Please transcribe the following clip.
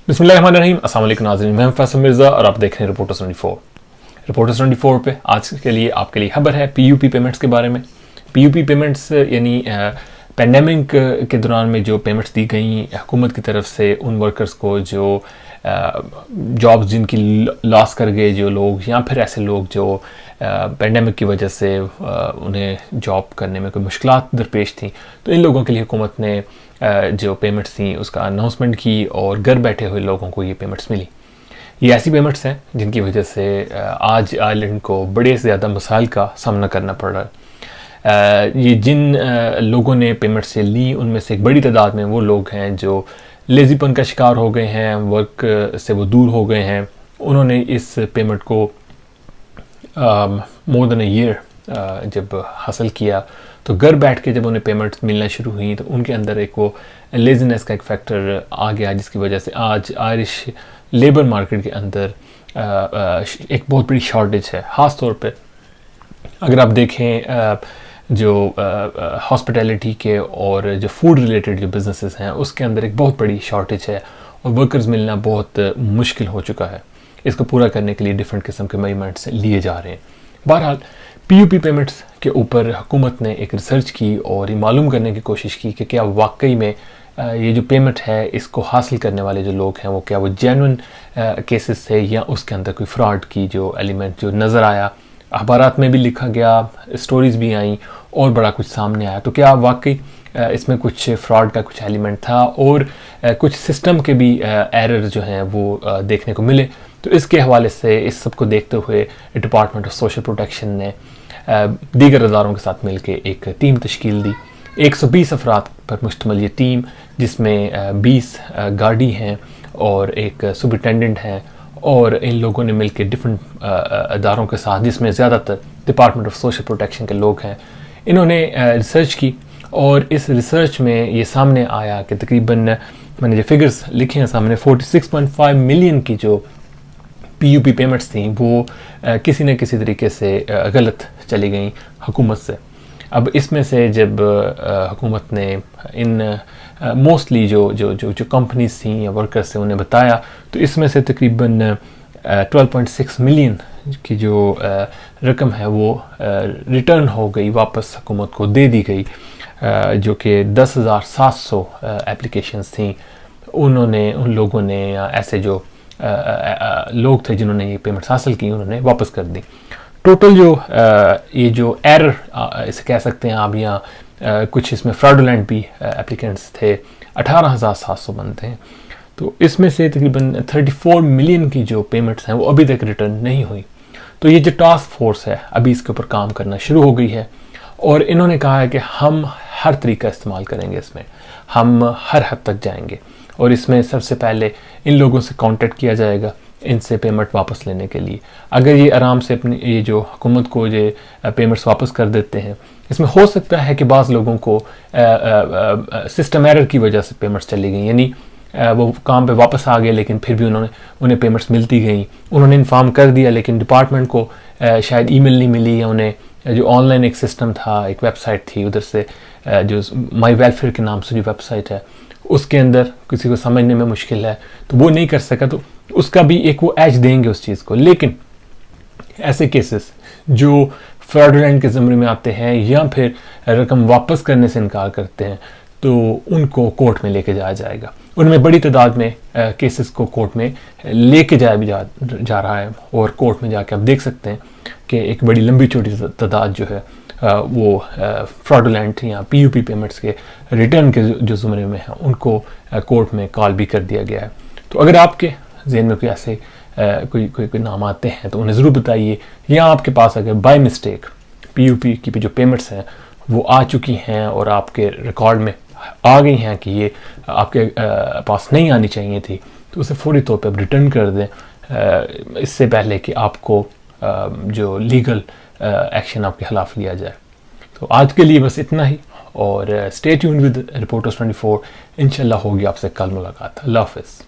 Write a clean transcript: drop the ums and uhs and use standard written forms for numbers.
बिस्मिल्लाहिर्रहमानिर्रहीम। अस्सलाम वालेकुम नाज़रीन, मैं फैसल मिर्ज़ा और आप देख रहे हैं रिपोर्टर्स 24। रिपोर्टर्स 24 पे आज के लिए आपके लिए खबर है पीयूपी पेमेंट्स के बारे में। पीयूपी पेमेंट्स यानी पेंडेमिक के दौरान में जो पेमेंट्स दी गई हुकूमत की तरफ से उन वर्कर्स को जो जॉब्स जिनकी लॉस कर गए जो लोग, या फिर ऐसे लोग जो पेंडेमिक की वजह से उन्हें जॉब करने में कोई मुश्किलात दरपेश थी, तो इन लोगों के लिए हुकूमत ने जो पेमेंट्स थी उसका अनाउंसमेंट की और घर बैठे हुए लोगों को ये पेमेंट्स मिली। ये ऐसी पेमेंट्स हैं जिनकी वजह से आज आयरलैंड को बड़े से ज़्यादा मसाइल का सामना करना पड़ रहा है। ये जिन लोगों ने पेमेंट्स से ली उनमें से एक बड़ी तादाद में वो लोग हैं जो लेज़ीपन का शिकार हो गए हैं, वर्क से वो दूर हो गए हैं। उन्होंने इस पेमेंट को मोर देन अ ईयर जब हासिल किया तो घर बैठ के जब उन्हें पेमेंट्स मिलना शुरू हुई तो उनके अंदर एक वो लेज़ीनेस का एक फैक्टर आ गया, जिसकी वजह से आज आयरिश लेबर मार्केट के अंदर एक बहुत बड़ी शॉर्टेज है। ख़ास तौर पे अगर आप देखें जो हॉस्पिटैलिटी के और जो फूड रिलेटेड जो बिजनेसेस हैं उसके अंदर एक बहुत बड़ी शॉर्टेज है और वर्कर्स मिलना बहुत मुश्किल हो चुका है। इसको पूरा करने के लिए डिफरेंट किस्म के मेजरमेंट्स लिए जा रहे हैं। बहरहाल पीयूपी पेमेंट्स के ऊपर हुकूमत ने एक रिसर्च की और ये मालूम करने की कोशिश की कि क्या वाकई में ये जो पेमेंट है इसको हासिल करने वाले जो लोग हैं वो क्या वो जेन्युइन केसेस थे या उसके अंदर कोई फ्रॉड की जो एलिमेंट जो नज़र आया। अखबारात में भी लिखा गया, स्टोरीज़ भी आई और बड़ा कुछ सामने आया। तो क्या वाकई इसमें कुछ फ्रॉड का कुछ एलिमेंट था और कुछ सिस्टम के भी एरर जो हैं वो देखने को मिले। तो इसके हवाले से इस सब को देखते हुए डिपार्टमेंट ऑफ सोशल प्रोटेक्शन ने दीगर अदारों के साथ मिलकर एक टीम तश्कील दी। 120 अफराद पर मुश्तमिल ये टीम, जिसमें 20 गार्डी हैं और एक सुपरिटेंडेंट हैं, और इन लोगों ने मिलकर डिफरेंट अदारों के साथ, जिसमें ज़्यादातर डिपार्टमेंट ऑफ सोशल प्रोटेक्शन के लोग हैं, इन्होंने रिसर्च की। और इस रिसर्च में ये सामने आया कि तकरीबन मैंने जो फिगर्स लिखे हैं सामने 46.5 मिलियन की जो पीयूपी पेमेंट्स थी वो किसी न किसी तरीके से गलत चली गई हुकूमत से। अब इसमें से जब हुकूमत ने इन मोस्टली जो कंपनीज थी या वर्कर्स थे उन्हें बताया, तो इसमें से तकरीबन 12.6 मिलियन की जो रकम है वो रिटर्न हो गई, वापस हुकूमत को दे दी गई, जो कि 10,700 एप्लीकेशंस थी। उन्होंने उन लोगों ने ऐसे जो लोग थे जिन्होंने ये पेमेंट्स हासिल की उन्होंने वापस कर दी। टोटल जो ये जो एरर इसे कह सकते हैं आप, या कुछ इसमें फ्रॉडुलेंट भी एप्लीकेंट्स थे, 18,700 बनते हैं। तो इसमें से तकरीबन 34 मिलियन की जो पेमेंट्स हैं वो अभी तक रिटर्न नहीं हुई। तो ये जो टास्क फोर्स है अभी इसके ऊपर काम करना शुरू हो गई है और इन्होंने कहा है कि हम हर तरीका इस्तेमाल करेंगे, इसमें हम हर हद तक जाएंगे और इसमें सबसे पहले इन लोगों से कांटेक्ट किया जाएगा इनसे पेमेंट वापस लेने के लिए। अगर ये आराम से अपनी ये जो हुकूमत को ये पेमेंट्स वापस कर देते हैं, इसमें हो सकता है कि बाज़ लोगों को सिस्टम एरर की वजह से पेमेंट्स चली गई, यानी वो काम पे वापस आ गए लेकिन फिर भी उन्हें पेमेंट्स मिलती गई। उन्होंने इन्फॉर्म कर दिया लेकिन डिपार्टमेंट को शायद ईमेल नहीं मिली, या उन्हें जो ऑनलाइन एक सिस्टम था, एक वेबसाइट थी, उधर से जो माई वेलफेयर के नाम से जो वेबसाइट है उसके अंदर किसी को समझने में मुश्किल है तो वो नहीं कर सका, तो उसका भी एक वो एज देंगे उस चीज़ को। लेकिन ऐसे केसेस जो फ्रॉडुलेंट के ज़मरे में आते हैं या फिर रकम वापस करने से इनकार करते हैं तो उनको कोर्ट में लेके जाया जाएगा। उनमें बड़ी तादाद में केसेस को कोर्ट में लेके जाया जा रहा है और कोर्ट में जाके आप देख सकते हैं कि एक बड़ी लंबी चौड़ी तादाद जो है वो फ्रॉडुलेंट या पीयूपी पेमेंट्स के रिटर्न के जो ज़मरे में हैं उनको कोर्ट में कॉल भी कर दिया गया है। तो अगर आपके ज़हन में कोई ऐसे कोई नाम आते हैं तो उन्हें ज़रूर बताइए, या आपके पास अगर बाय मिस्टेक पीयूपी की जो पेमेंट्स हैं वो आ चुकी हैं और आपके रिकॉर्ड में आ गई हैं कि ये आपके पास नहीं आनी चाहिए थी, तो उसे फौरी तौर पे आप रिटर्न कर दें इससे पहले कि आपको जो लीगल एक्शन आपके खिलाफ लिया जाए। तो आज के लिए बस इतना ही और स्टे ट्यून्ड विद रिपोर्टर्स 24। इंशाल्लाह होगी आपसे कल मुलाकात। अल्लाह हाफ़िज़।